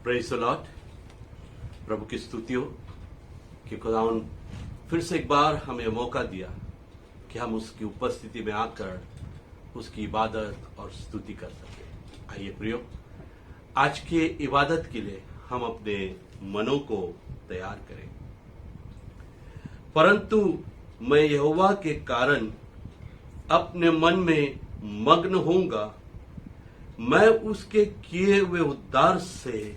Praise the lord. प्रभु की स्तुति हो कि खुदावन फिर से एक बार हमें मौका दिया कि हम उसकी उपस्थिति में आकर उसकी इबादत और स्तुति कर सके। आइए प्रियो, आज के इबादत के लिए हम अपने मनों को तैयार करें। परंतु मैं यहोवा के कारण अपने मन में मग्न होऊंगा, मैं उसके किए हुए उद्धार से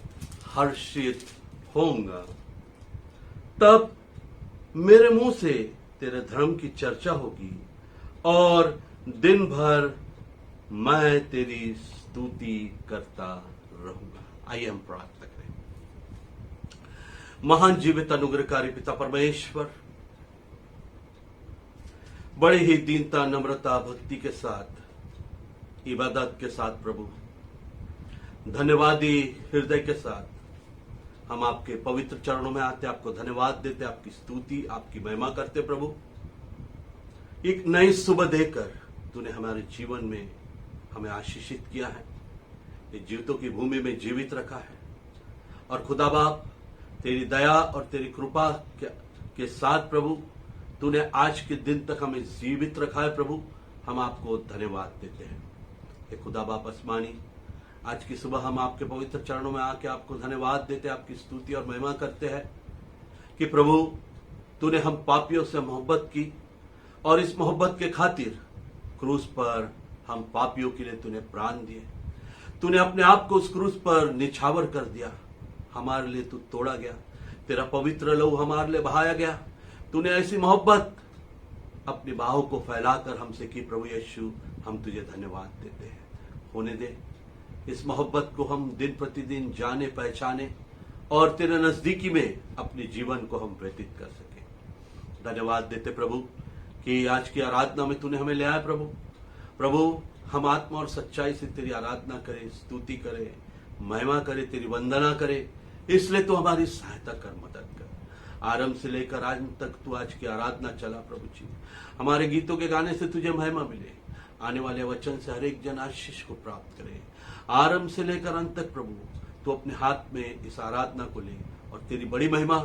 हर्षित होऊंगा। तब मेरे मुंह से तेरे धर्म की चर्चा होगी और दिन भर मैं तेरी स्तुति करता रहूंगा। आइए हम प्रार्थना करें। महान जीवित अनुग्रहकारी पिता परमेश्वर, बड़े ही दीनता, नम्रता, भक्ति के साथ, इबादत के साथ, प्रभु धन्यवादी हृदय के साथ हम आपके पवित्र चरणों में आते, आपको धन्यवाद देते, आपकी स्तुति, आपकी महिमा करते। प्रभु, एक नई सुबह देकर तूने हमारे जीवन में हमें आशीषित किया है, ये जीवितों की भूमि में जीवित रखा है। और खुदा बाप, तेरी दया और तेरी कृपा के साथ प्रभु तूने आज के दिन तक हमें जीवित रखा है। प्रभु, हम आपको धन्यवाद देते हैं। हे खुदा बाप आसमानी, आज की सुबह हम आपके पवित्र चरणों में आके आपको धन्यवाद देते, आपकी स्तुति और महिमा करते हैं कि प्रभु तूने हम पापियों से मोहब्बत की और इस मोहब्बत के खातिर क्रूस पर हम पापियों के लिए तूने प्राण दिए। तूने अपने आप को उस क्रूस पर निछावर कर दिया, हमारे लिए तू तोड़ा गया, तेरा पवित्र लहू हमारे लिए बहाया गया। तूने ऐसी मोहब्बत अपनी बाहों को फैलाकर हमसे की। प्रभु यीशु, हम तुझे धन्यवाद देते हैं। होने दे इस मोहब्बत को हम दिन प्रतिदिन जाने, पहचाने और तेरे नजदीकी में अपने जीवन को हम व्यतीत कर सके। धन्यवाद देते प्रभु कि आज की आराधना में तूने हमें ले आया। प्रभु हम आत्मा और सच्चाई से तेरी आराधना करें, स्तुति करें, महिमा करें, तेरी वंदना करें। इसलिए तू हमारी सहायता कर, मदद कर। आरंभ से लेकर आज तक तू आज की आराधना चला प्रभु जी। हमारे गीतों के गाने से तुझे महिमा मिले, आने वाले वचन से हर एक जन आशीष को प्राप्त करे। आरंभ से लेकर अंत तक प्रभु तू अपने हाथ में इस आराधना को ले और तेरी बड़ी महिमा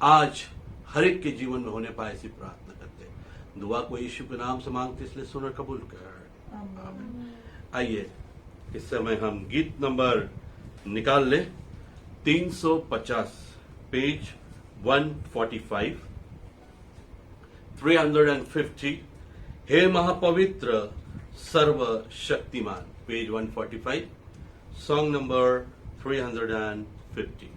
आज हर एक के जीवन में होने पाए, ऐसी प्रार्थना करते। दुआ को यीशु के नाम से मांगते, इसलिए सुनकर कबूल कर। आमीन। आइए इस समय हम गीत नंबर निकाल ले, 350, पेज 145, 350। हे महापवित्र सर्वशक्तिमान, पेज 145, सॉन्ग नंबर 350।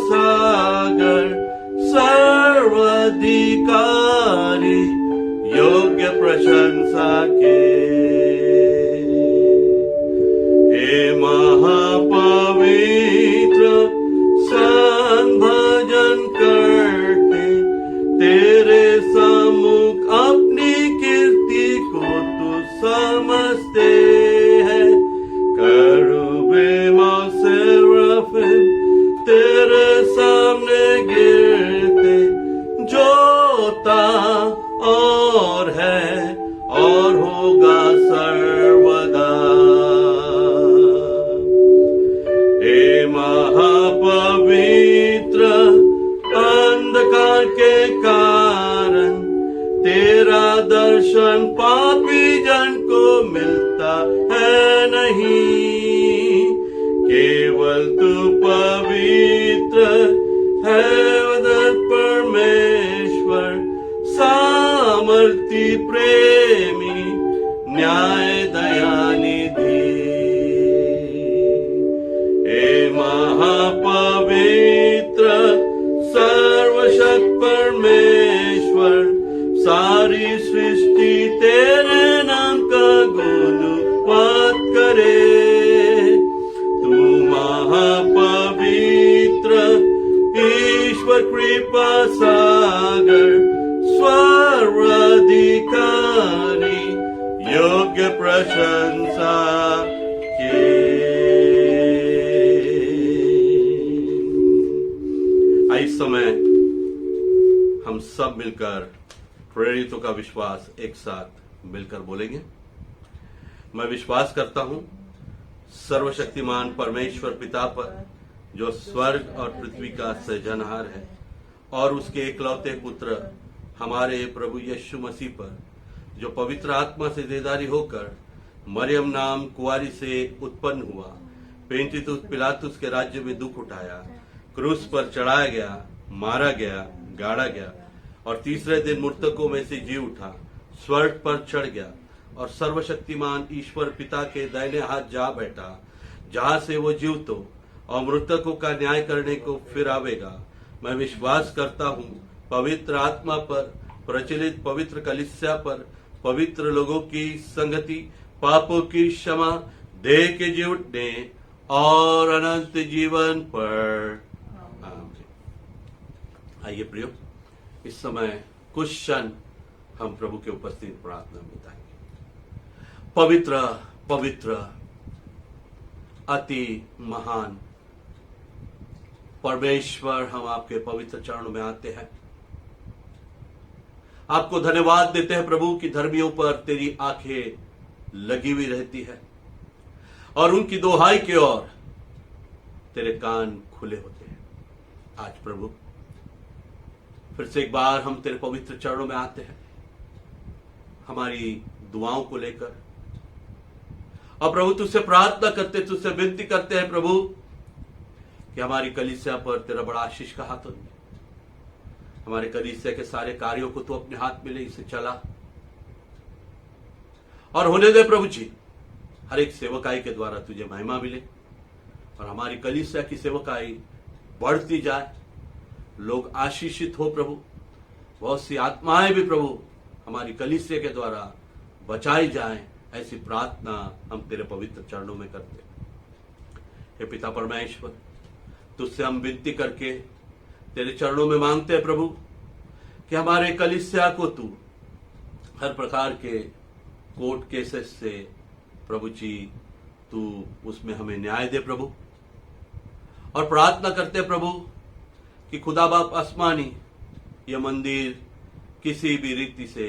सागर सर्वाधिकारी, योग्य प्रशंसा के। हे महापवित्र, सन भजन करते तेरे सम्मुख अपनी कीर्ति को तू समझते है। करूबे और सेराफिम तेरे सामने गिरते, जोता और है और होगा सर्वदा। हे महापवित्र, अंधकार के कारण तेरा दर्शन पापी जन को मिलता है नहीं। केवल तू पवित्र है, परमेश्वर, सामर्थी, प्रेमी, न्याय, दया निधि। हे महापवित्र सर्वशक्त परमेश्वर, सारी सृष्टि तेरे नाम का गुणगान करे। प्रशंसा के। इस समय हम सब मिलकर प्रेरितों का विश्वास एक साथ मिलकर बोलेंगे। मैं विश्वास करता हूं सर्वशक्तिमान परमेश्वर पिता पर, जो स्वर्ग और पृथ्वी का सृजनहार है, और उसके एकलौते पुत्र हमारे प्रभु यीशु मसीह पर, जो पवित्र आत्मा से देदारी होकर मरियम नाम कुंवारी से उत्पन्न हुआ, पेंतितुस पिलातुस के राज्य में दुख उठाया, क्रूस पर चढ़ाया गया, मारा गया, गाड़ा गया और तीसरे दिन मृतकों में से जी उठा, स्वर्ग पर चढ़ गया और सर्वशक्तिमान ईश्वर पिता के दाहिने हाथ जा बैठा, जहां से वो जीवतों और मृतकों का न्याय करने को फिर आवेगा। मैं विश्वास करता हूं पवित्र आत्मा पर, प्रचलित पवित्र कलीसिया पर, पवित्र लोगों की संगति, पापों की क्षमा, देह के जी उठने और अनंत जीवन पर। आइए प्रियो, इस समय कुछ क्षण हम प्रभु के उपस्थित प्रार्थना में बिताएंगे। पवित्र पवित्र अति महान परमेश्वर, हम आपके पवित्र चरणों में आते हैं। आपको धन्यवाद देते हैं प्रभु कि धर्मियों पर तेरी आंखें लगी हुई रहती है और उनकी दोहाई की ओर तेरे कान खुले होते हैं। आज प्रभु फिर से एक बार हम तेरे पवित्र चरणों में आते हैं, हमारी दुआओं को लेकर। और प्रभु तुझसे प्रार्थना करते, तुझसे विनती करते हैं प्रभु कि हमारी कलीसिया पर तेरा बड़ा आशीष का हाथ हो। हमारे कलीसिया के सारे कार्यों को तू अपने हाथ में ले, इसे चला और होने दे प्रभु जी, हर एक सेवकाई के द्वारा तुझे महिमा मिले और हमारी कलीसिया की सेवकाई बढ़ती जाए, लोग आशीषित हो प्रभु। बहुत सी आत्माएं भी प्रभु हमारी कलीसिया के द्वारा बचाई जाएं, ऐसी प्रार्थना हम तेरे पवित्र चरणों में करते हैं। हे पिता परमेश्वर, तुझसे हम विनती करके तेरे चरणों में मांगते हैं प्रभु कि हमारे कलीसिया को तू हर प्रकार के कोर्ट केसेस से प्रभु जी तू उसमें हमें न्याय दे प्रभु। और प्रार्थना करते प्रभु कि खुदा बाप आसमानी, यह मंदिर किसी भी रीति से,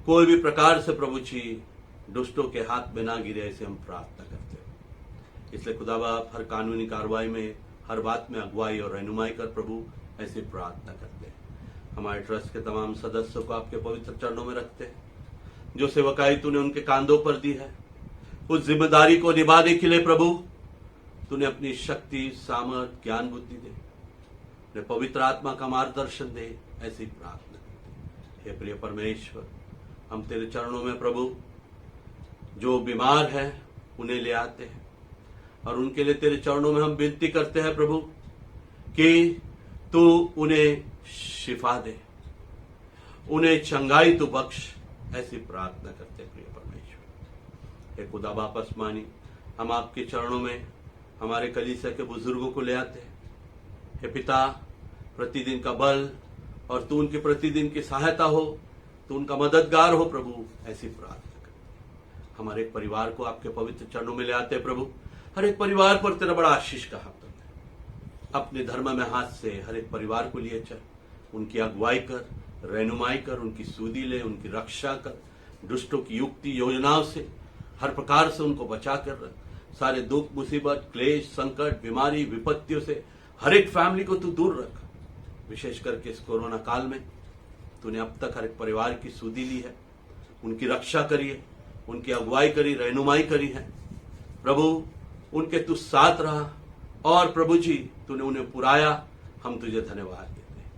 कोई भी प्रकार से प्रभु जी दुष्टों के हाथ में ना गिरे, ऐसे हम प्रार्थना करते हैं। इसलिए खुदा बाप हर कानूनी कार्रवाई में, हर बात में अगुवाई और रहनुमाई कर प्रभु, ऐसी प्रार्थना करते हैं। हमारे ट्रस्ट के तमाम सदस्यों को आपके पवित्र चरणों में रखते हैं। जो सेवकाई तूने उनके कांधों पर दी है, उस जिम्मेदारी को निभाने के लिए प्रभु तूने अपनी शक्ति, सामर्थ, ज्ञान, बुद्धि दे, अपने पवित्र आत्मा का मार्गदर्शन दे, ऐसी प्रार्थना करते हैं। हे प्रिय परमेश्वर, हम तेरे चरणों में प्रभु जो बीमार है उन्हें ले आते हैं और उनके लिए तेरे चरणों में हम विनती करते हैं प्रभु कि तू उन्हें शिफा दे, उन्हें चंगाई तू बख्श, ऐसी प्रार्थना करते हैं प्रिय परमेश्वर। हे खुदा बाप आसमानी, हम आपके चरणों में हमारे कलीसिया के बुजुर्गों को ले आते हैं। हे पिता, प्रतिदिन का बल और तू उनकी प्रतिदिन की सहायता हो, तू उनका मददगार हो प्रभु, ऐसी प्रार्थना करते हैं। हमारे एक परिवार को आपके पवित्र चरणों में ले आते हैं प्रभु। हर एक परिवार पर तेरा बड़ा आशीष का हाथ है। अपने धर्म में हाथ से हर एक परिवार को लिए चल, उनकी अगुवाई कर, रहनुमाई कर, उनकी सूदी ले, उनकी रक्षा कर, दुष्टों की युक्ति योजनाओं से हर प्रकार से उनको बचा कर रख। सारे दुख, मुसीबत, क्लेश, संकट, बीमारी, विपत्तियों से हर एक फैमिली को तू दूर रख। विशेष करके इस कोरोना काल में तूने अब तक हर एक परिवार की सूदी ली है, उनकी रक्षा करी है, उनकी अगुवाई करी, रहनुमाई करी है प्रभु। उनके तू साथ रहा और प्रभु जी तूने उन्हें पुराया, हम तुझे धन्यवाद देते हैं।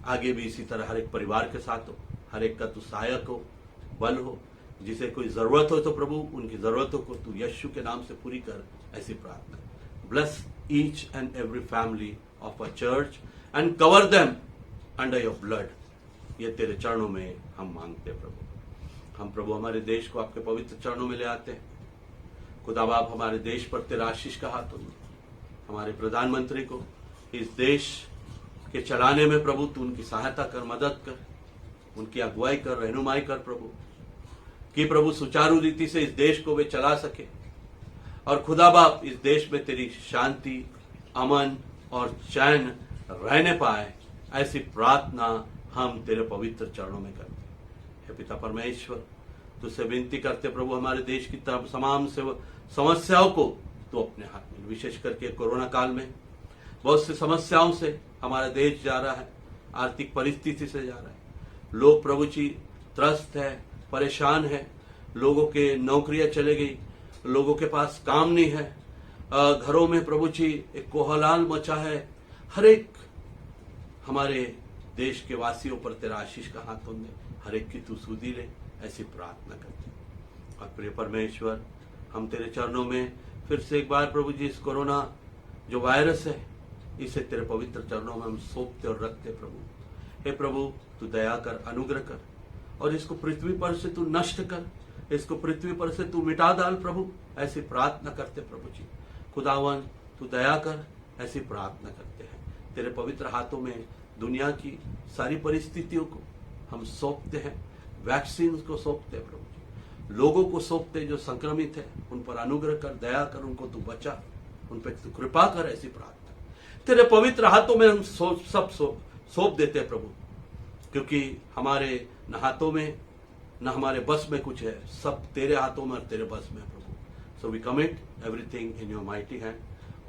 आगे भी इसी तरह हर एक परिवार के साथ हो, हर एक का तू सहायक हो, बल हो। जिसे कोई जरूरत हो तो प्रभु उनकी जरूरतों को तू यीशु के नाम से पूरी कर, ऐसी प्रार्थना। Bless each and every family of a church and cover them under your blood. ये तेरे चरणों में हम मांगते हैं प्रभु। हम प्रभु हमारे देश को आपके पवित्र चरणों में ले आते हैं। खुदा बाप, हमारे देश पर तेरा आशीष का हाथ हो। हमारे प्रधानमंत्री को इस देश के चलाने में प्रभु तू उनकी सहायता कर, मदद कर, उनकी अगुवाई कर, रहनुमाई कर प्रभु, कि प्रभु सुचारू रीति से इस देश को वे चला सके, और खुदा बाप इस देश में तेरी शांति, अमन और चैन रहने पाए, ऐसी प्रार्थना हम तेरे पवित्र चरणों में करते हैं। हे पिता परमेश्वर, तुझसे विनती करते प्रभु, हमारे देश की तमाम समस्याओं को तो अपने हाथ में, विशेष करके कोरोना काल में बहुत सी समस्याओं से हमारा देश जा रहा है, आर्थिक परिस्थिति से जा रहा है। लोग प्रभु जी त्रस्त है, परेशान है, लोगों के नौकरियां चले गई, लोगों के पास काम नहीं है, घरों में प्रभु जी एक कोहलाल मचा है। हर एक हमारे देश के वासियों पर तेरा आशीष का हाथ होने, हर एक की तू सुधी ले, ऐसी प्रार्थना करते हैं। और प्रिय परमेश्वर, हम तेरे चरणों में फिर से एक बार प्रभु जी इस कोरोना जो वायरस है, इसे तेरे पवित्र चरणों में हम सौंपते और रखते प्रभु। हे प्रभु, तू दया कर, अनुग्रह कर, और इसको पृथ्वी पर से तू नष्ट कर, इसको पृथ्वी पर से तू मिटा डाल प्रभु, ऐसी प्रार्थना करते प्रभु जी। खुदावन, तू दया कर, ऐसी प्रार्थना करते हैं। तेरे पवित्र हाथों में दुनिया की सारी परिस्थितियों को हम सौंपते हैं, वैक्सीन को सौंपते हैं प्रभु जी, लोगों को सौंपते जो संक्रमित है, उन पर अनुग्रह कर, दया कर, उनको तू बचा, उन पर तू कृपा कर, ऐसी प्रार्थना तेरे पवित्र हाथों में हम सब सौंप देते हैं प्रभु, क्योंकि हमारे न हाथों में न हमारे बस में कुछ है, सब तेरे हाथों में और तेरे बस में प्रभु। So we commit everything in your mighty hand,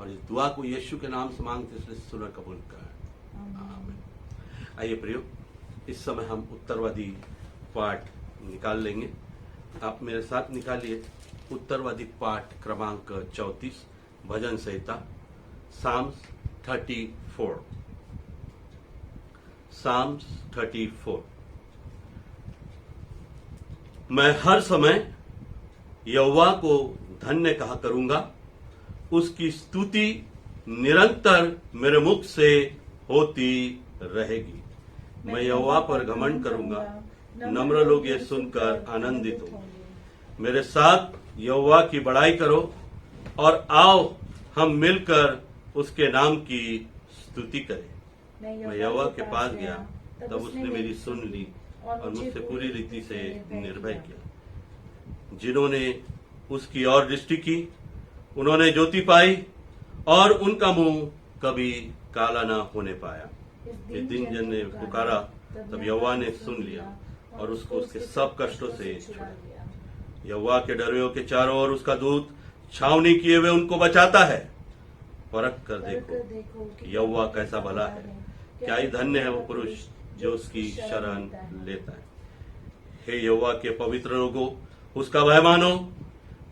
और इस दुआ को यीशु के नाम से मांगते इसलिए सुनर कबूल कर। आमीन। आइए प्रियो, इस समय हम उत्तरवादी पाठ निकाल लेंगे। आप मेरे साथ निकालिए उत्तरवादी पाठ क्रमांक 34, भजन संहिता, साम्स 34। साम्स 34। मैं हर समय यहोवा को धन्य कहा करूंगा, उसकी स्तुति निरंतर मेरे मुख से होती रहेगी। मैं यहोवा पर घमंड करूंगा, नम्र लोग ये सुनकर आनंदित होंगे। मेरे साथ यहोवा की बड़ाई करो, और आओ हम मिलकर उसके नाम की स्तुति करें। मैं यहोवा के पास गया, तब उसने मेरी सुन ली और मुझसे पूरी रीति से निर्भय किया। जिन्होंने उसकी ओर दृष्टि की, उन्होंने ज्योति पाई, और उनका मुंह कभी काला ना होने पाया। इस दिन जन ने पुकारा, तब यहोवा ने सुन लिया और उसको उसके सब कष्टों से छुड़ाया। यहोवा के डरों के चारों ओर उसका दूत छावनी किए हुए उनको बचाता है। परख कर देखो कि यहोवा कैसा भला है, क्या ही धन्य है वो पुरुष जो उसकी शरण लेता है। हे यहोवा के पवित्र लोगों, उसका भय मानो,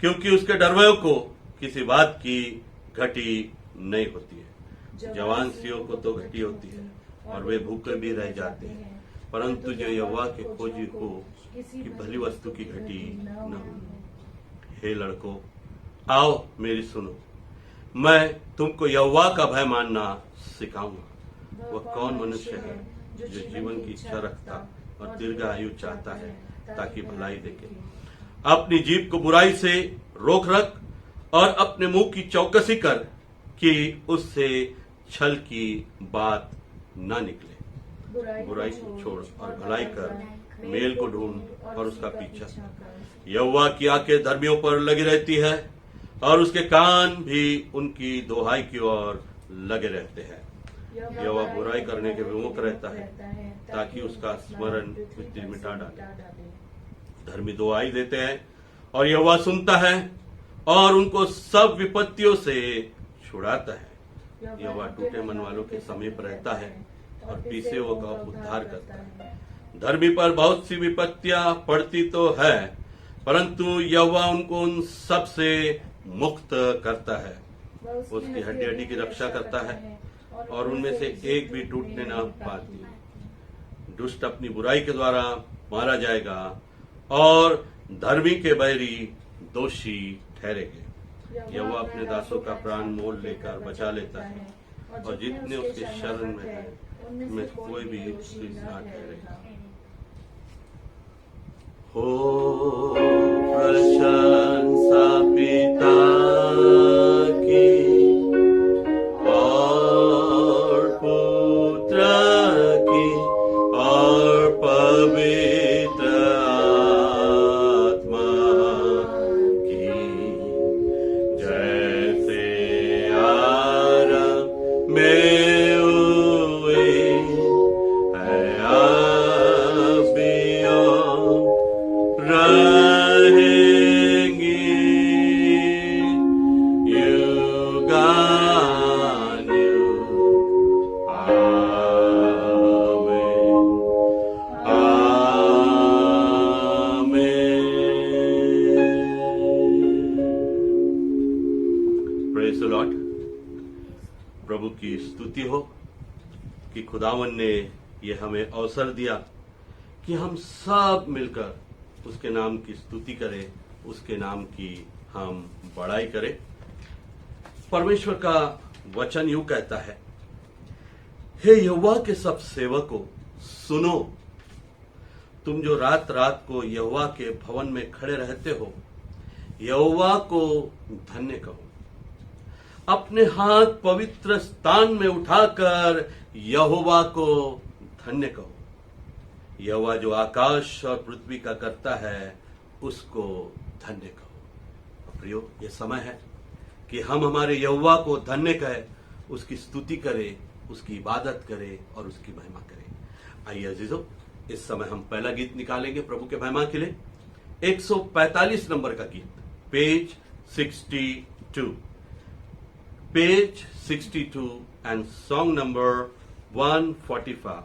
क्योंकि उसके डरवयों को किसी बात की घटी नहीं होती है। जवान सियों को तो घटी होती है और वे भूखे भी रह जाते हैं, परंतु जो यहोवा के खोजी हो कि भली वस्तु की घटी न हो। हे लड़कों, आओ मेरी सुनो, मैं तुमको यहोवा का भय मानना सिखाऊंगा। वह कौन मनुष्य है जो जीवन की इच्छा रखता और दीर्घ आयु चाहता है, ताकि भलाई देखे। अपनी जीभ को बुराई से रोक रख और अपने मुंह की चौकसी कर कि उससे छल की बात ना निकले। बुराई को छोड़ और भलाई कर, मेल को ढूंढ और उसका पीछा कर। यहोवा की आंखें धर्मियों पर लगी रहती है और उसके कान भी उनकी दोहाई की ओर लगे रहते हैं। यहोवा बुराई करने के विमुख रहता है, ताकि उसका स्मरण पृथ्वी मिटा डाले। धर्मी दुआई देते हैं और यहोवा सुनता है और उनको सब विपत्तियों से छुड़ाता है। यहोवा टूटे मन वालों के समीप रहता है और पीसे हुओं का उद्धार करता है। धर्मी पर बहुत सी विपत्तियां पड़ती तो है, परंतु यहोवा उनको उन सब से मुक्त करता है। उसकी हड्डी हड्डी की रक्षा करता है और उनमें से एक भी टूटने ना पाती। दुष्ट अपनी बुराई के द्वारा मारा जाएगा और धर्मी के बैरी दोषी ठहरेंगे। यहोवा अपने दासों का प्राण मोल लेकर बचा लेता है और जितने उसके शरण में है उनमें कोई भी ना ठहरेगा। हो प्रशंसा पिता की और पुत्र की और पवित्र आत्मा प्रेज़ द लॉर्ड। प्रभु की स्तुति हो कि खुदावन ने ये हमें अवसर दिया कि हम सब मिलकर उसके नाम की स्तुति करें, उसके नाम की हम बड़ाई करें। परमेश्वर का वचन यूं कहता है, हे यहोवा के सब सेवकों सुनो, तुम जो रात रात को यहोवा के भवन में खड़े रहते हो, यहोवा को धन्य कहो। अपने हाथ पवित्र स्थान में उठाकर यहोवा को धन्य कहो। यहोवा जो आकाश और पृथ्वी का करता है, उसको धन्य कहो। प्रियो, ये समय है कि हम हमारे यहोवा को धन्य कहें, उसकी स्तुति करें, उसकी इबादत करें और उसकी महिमा करें। आइए अजीजों, इस समय हम पहला गीत निकालेंगे प्रभु के महिमा के लिए। 145 नंबर का गीत, page 62, page 62 and song number 145।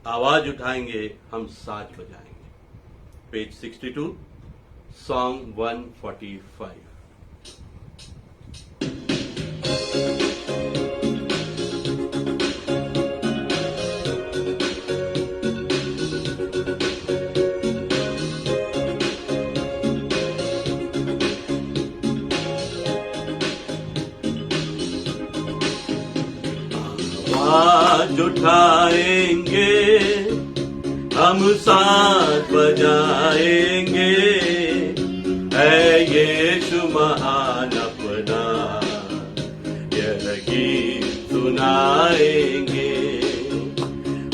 आवाज उठाएंगे, हम साज बजाएंगे। Page 62, song 145। आवाज उठाएंगे, हम साथ बजाएंगे, है यीशु महान अपना, यह गीत सुनाएंगे।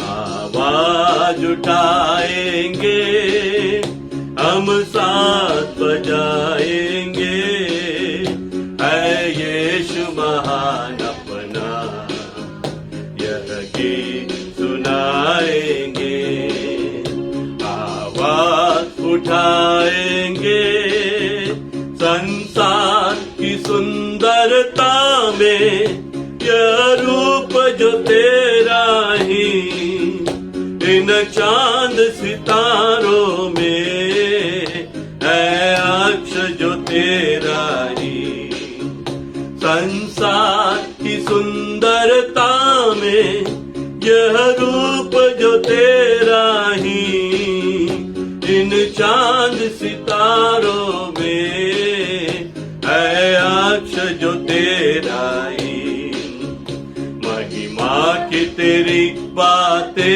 आवाज उठाएंगे, हम साथ बजाएंगे, है यीशु महान अपना, यह गीत सुनाएंगे। आवाज उठाएंगे, संसार की सुंदरता में यह रूप जो तेरा ही, इन चांद सितारों में है अक्ष जो तेरा ही। संसार की सुंदरता में यह रूप जो तेरा ही, इन चांद सितारों में है अक्ष जो तेरा ही। महिमा की तेरी बातें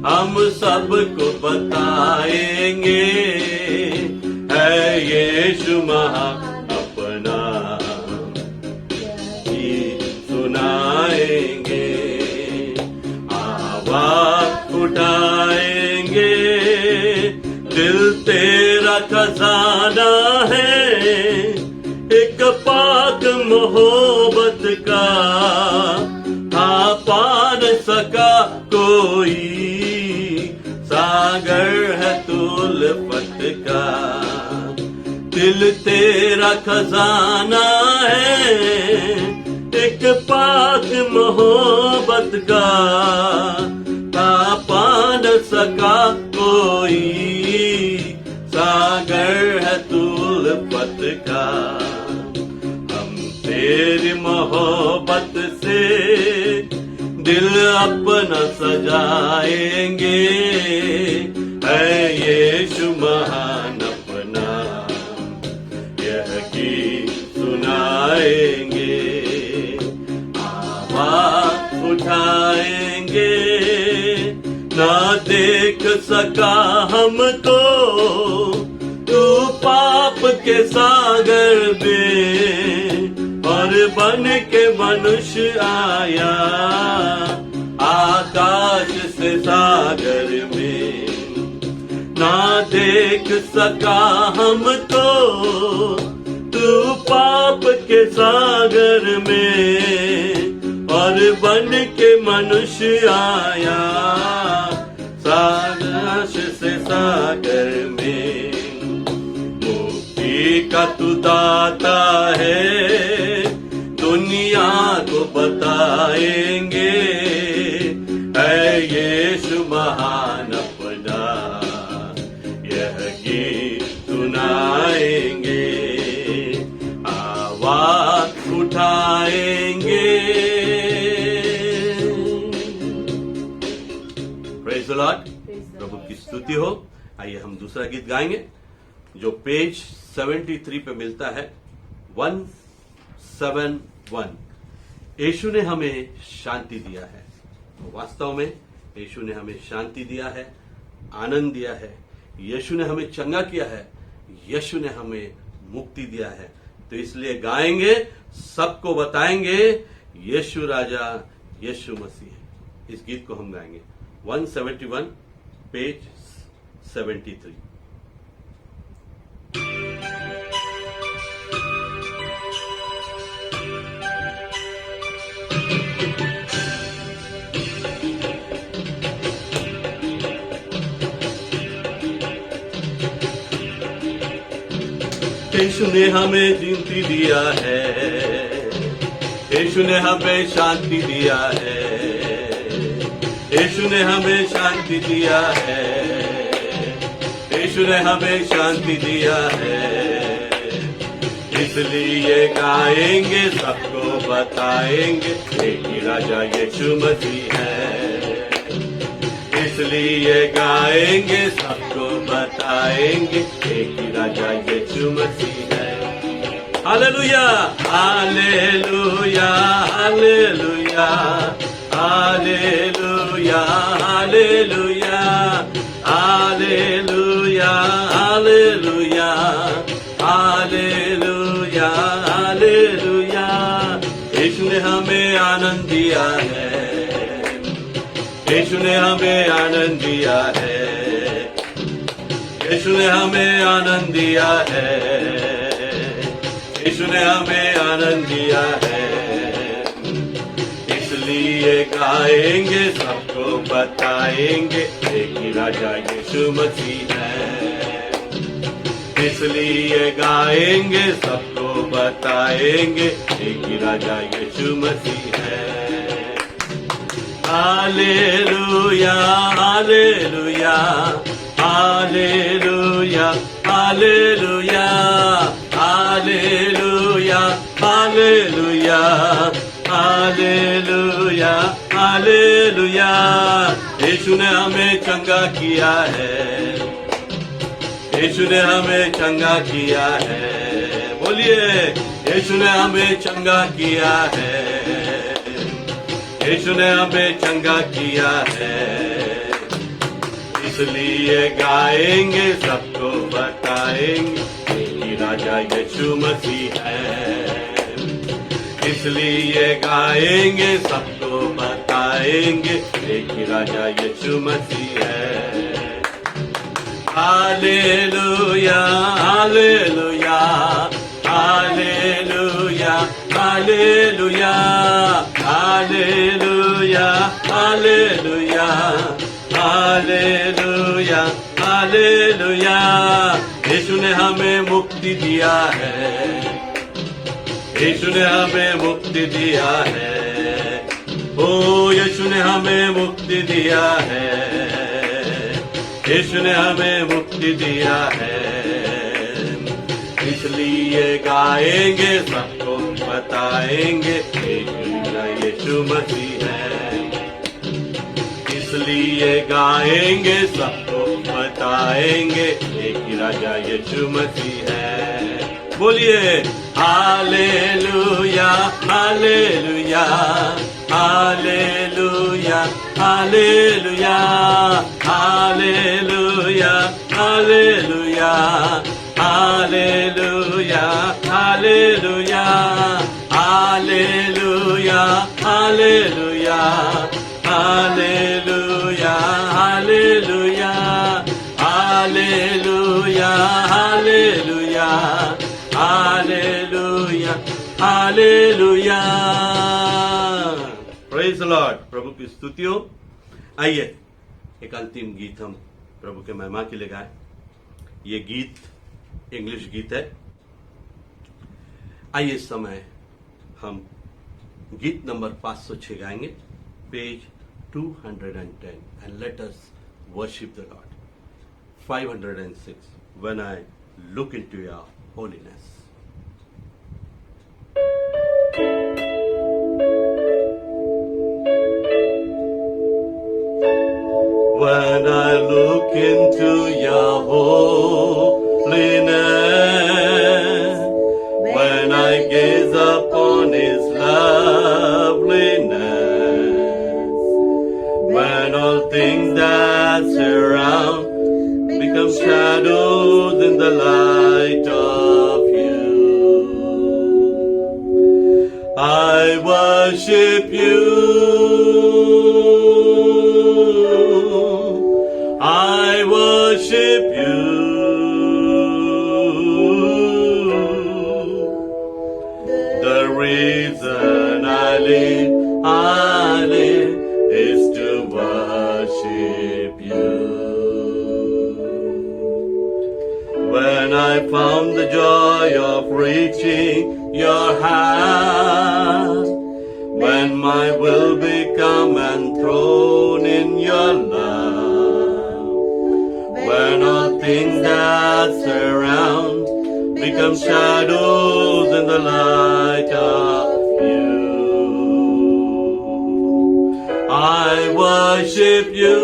हम सबको बताएंगे, है यीशु महान अपना, गीत सुनाएंगे। आवाज उठाएंगे, दिल तेरा खजाना है, एक पाक मोहब्बत का, हाँ पा न सका कोई, सागर है तू उल्फत का। दिल तेरा खजाना है, एक पाक मोहब्बत का, हाँ पा न सका कोई, सागर है तू उल्फत का। हम तेरी मोहब्बत से दिल अपना सजाएंगे, है यीशु महान अपना, यह गीत सुनाएंगे। आवाज उठाएंगे, ना देख सका हमको तू पाप के सागर में, और बन के मनुष्य आया आकाश से सागर में। ना देख सका हमको तू पाप के सागर में, और बन के मनुष्य आया आकाश से सागर में। मुक्ति का तू दाता है, दुनिया को बताएंगे, है यीशु महान अपना, यह गीत सुनाएंगे। आवाज उठाएंगे। प्रेज द लॉर्ड, प्रभु की स्तुति हो। आइए हम दूसरा गीत गाएंगे जो पेज 73 पे मिलता है, 171। यीशु ने हमें शांति दिया है। वास्तव में यीशु ने हमें शांति दिया है, आनंद दिया है। यीशु ने हमें चंगा किया है, यीशु ने हमें मुक्ति दिया है। तो इसलिए गाएंगे, सबको बताएंगे, यीशु राजा, यीशु मसीह। इस गीत को हम गाएंगे 171 पेज 73। यीशु ने हमें जिंदगी दिया है, यीशु ने हमें शांति दिया है, यीशु ने हमें शांति दिया है, यीशु ने हमें शांति दिया है। इसलिए गाएंगे, सबको बताएंगे, एक ही राजा यीशु मसीह है। इसलिए गाएंगे, सबको बताएंगे, एक ही राजा यीशु मसीह है। Hallelujah, hallelujah, hallelujah, hallelujah, hallelujah, hallelujah, hallelujah, hallelujah, hallelujah. Yeshu ने हमें आनंद दिया है, यीशु ने हमें आनंद दिया है, यीशु ने हमें आनंद दिया है, यीशु ने हमें आनंद दिया है। इसलिए गाएंगे, सबको बताएंगे, एक ही राजा यीशु मसीह है। इसलिए गाएंगे, सबको बताएंगे, एक ही राजा यीशु मसीह है। Hallelujah, hallelujah, hallelujah, hallelujah, hallelujah, hallelujah, hallelujah, hallelujah. Yeshu ने हमें चंगा किया है, यीशु ने हमें चंगा किया है। बोलिए, यीशु ने हमें चंगा किया है, यीशु ने हमें चंगा किया है। इसलिए गाएंगे, सबको बताएंगे, एक ही राजा यीशु मसीह है। इसलिए गाएंगे, सबको बताएंगे, एक ही राजा यीशु मसीह है। Hallelujah, hallelujah, hallelujah, hallelujah, hallelujah, hallelujah, hallelujah, hallelujah. Yeshu ने हमें मुक्ति दिया है, यीशु ने हमें मुक्ति दिया है। ओ यीशु ने हमें मुक्ति दिया है, यीशु ने हमें मुक्ति दिया है। इसलिए गाएंगे, सबको बताएंगे, यीशु मसीह है। इसलिए गाएंगे, सबको बताएंगे, एक ही राजा यीशु मसीह है। बोलिए, hallelujah, hallelujah, hallelujah, hallelujah, hallelujah, hallelujah, hallelujah, hallelujah, hallelujah, hallelujah, hallelujah, hallelujah, hallelujah, hallelujah, hallelujah, hallelujah. Praise the lord, प्रभु की स्तुति हो। आइए एक अंतिम गीत हम प्रभु के महिमा के लिए गाएं। ये गीत इंग्लिश गीत है। आइए इस समय हम गीत नंबर 506 गाएंगे, page 210, and let us worship the Lord. 506, when I look into your holiness. When I gaze upon His loveliness, when all things that surround become shadows in the light of You, I worship You. I worship You. The reason I live is to worship You. When I found the joy of reaching Your hand, when my will become enthroned in Your love, when all things that surround become shadows in the light of You, I worship You.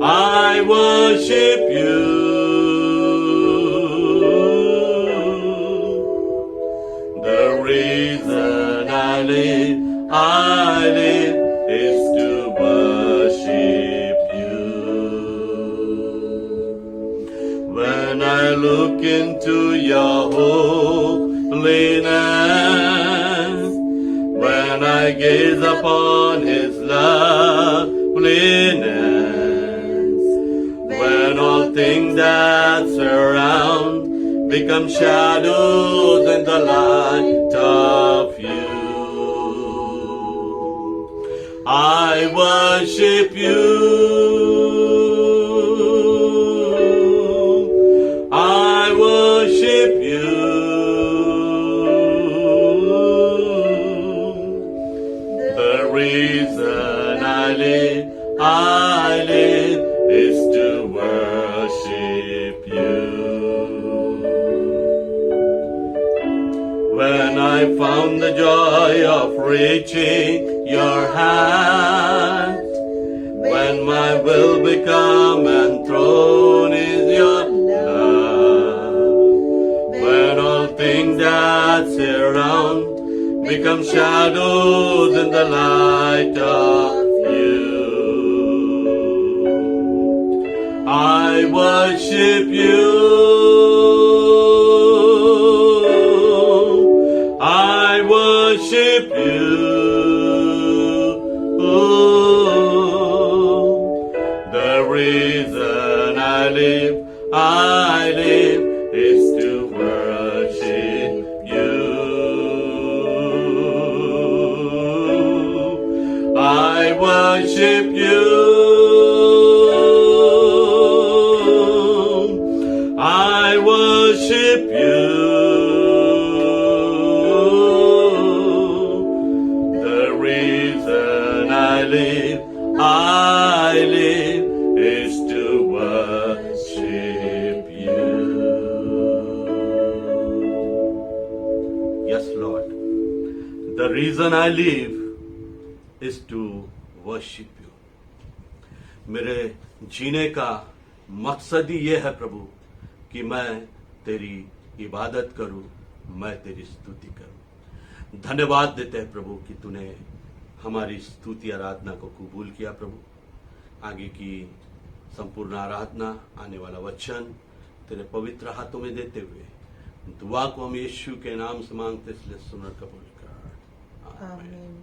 I worship You. The reason I live is to worship You. When I look into Your holiness, when I gaze upon His loveliness, when all things that surround become shadows in the light of You, I worship You. I worship You. The reason I live is to worship You. When I found the joy of reaching Your hand, when my will become enthroned in Your love, when all things that surround become shadows in the light of You, I worship You. I worship You. The reason I live is to worship You. I worship You. I worship You. The reason I live is to worship You. Yes, Lord. The reason I live is to worship You. मेरे जीने का मकसद ही ये है प्रभु कि मैं तेरी इबादत करूं, मैं तेरी स्तुति करूं। धन्यवाद देते हैं प्रभु कि तूने हमारी स्तुति आराधना को कबूल किया प्रभु। आगे की संपूर्ण आराधना, आने वाला वचन तेरे पवित्र हाथों में देते हुए दुआ को हम यीशु के नाम से मांगते, इसलिए सुनकर कबूल कर। आमीन।